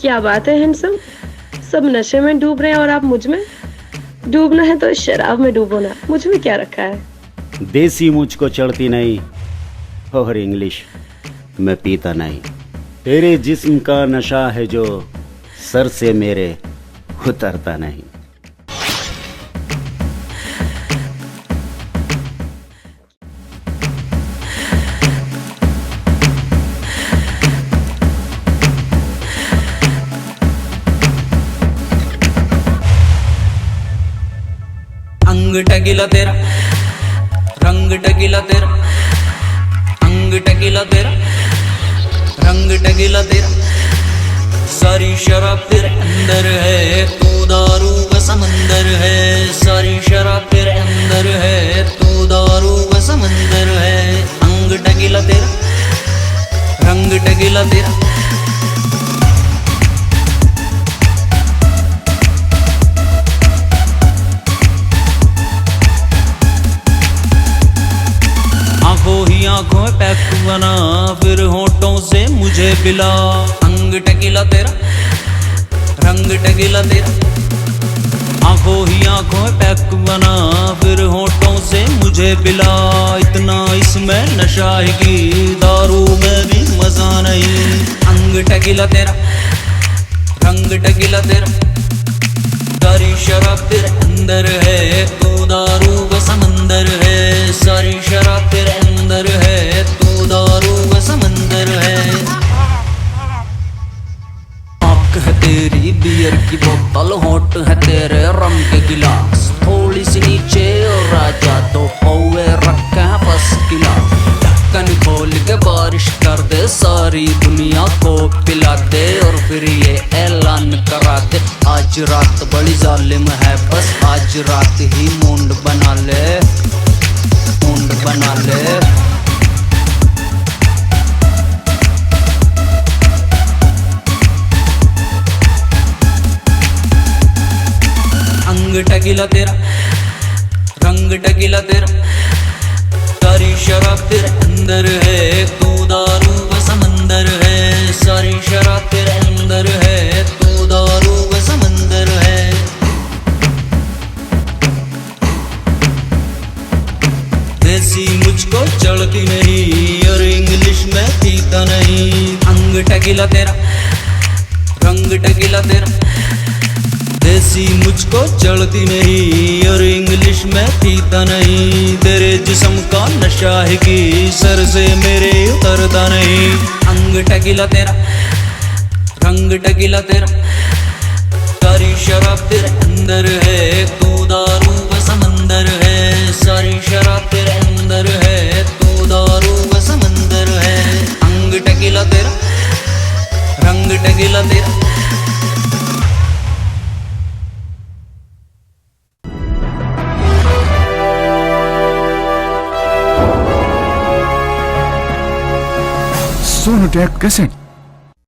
क्या बात है हैंडसम, सब नशे में डूब रहे हैं और आप मुझ में? डूबना है तो शराब में डूबो ना, मुझ में क्या रखा है? देसी मुझको चढ़ती नहीं और इंग्लिश मैं पीता नहीं। तेरे जिस्म का नशा है जो सर से मेरे उतरता नहीं। अंग टकीला तेरा, रंग टकीला तेरा, अंग टकीला तेरा, रंग टकीला तेरा, सारी शराब तेरे अंदर है, तू दारू का समंदर है। सारी शराब तेरे अंदर है, तू दारू का समंदर है। अंग टकीला तेरा, रंग टकीला तेरा, आंखों ही आंखों में पैक बना, फिर होठों से मुझे पिला। अंग टकीला तेरा, रंग टकीला तेरा, आंखों ही आंखों में पैक बना, फिर होठों से मुझे पिला। इतना इसमें नशा है कि दारू में भी मजा नहीं। अंग टकीला तेरा, रंग टकीला तेरा, सारी शराब तेरे अंदर है, तू दारू का समंदर है। सारी शराब तेरे अंदर है, तू दारू का समंदर है। आंख है तेरी बियर की बोतल, होठ है तेरे रम के गिलास, थोड़ी सी नीचे और राजा तो पौवे रखे हैं फर्स्ट क्लास। ढक्कन खोल के बारिश कर दे, सारी दुनिया को पिला दे और फिर ये ऐलान करा दे, आज रात बड़ी जालिम है, बस आज रात ही मूड बना ले, मूड बना ले। अंग टकीला तेरा, रंग टकीला तेरा, सारी शराब तेरे अंदर है, तू दारू का समंदर है। सारी शराब तेरे अंदर है, तू दारू का समंदर है। देसी मुझको चढ़ती नहीं और इंग्लिश में पीता नहीं। अंग टकीला तेरा, रंग टकीला तेरा, देसी मुझको चढ़ती नहीं और इंग्लिश में पीता नहीं। तेरे जिस्म का नशा है कि सर से मेरे उतरता नहीं। अंग टकीला तेरा, रंग टकीला तेरा, सारी शराब तेरे अंदर है, तू दारू का समंदर है। सारी शराब तेरे अंदर है, तू दारू का समंदर है। अंग टकीला तेरा, रंग टकीला तेरा, Sonotek कैसेट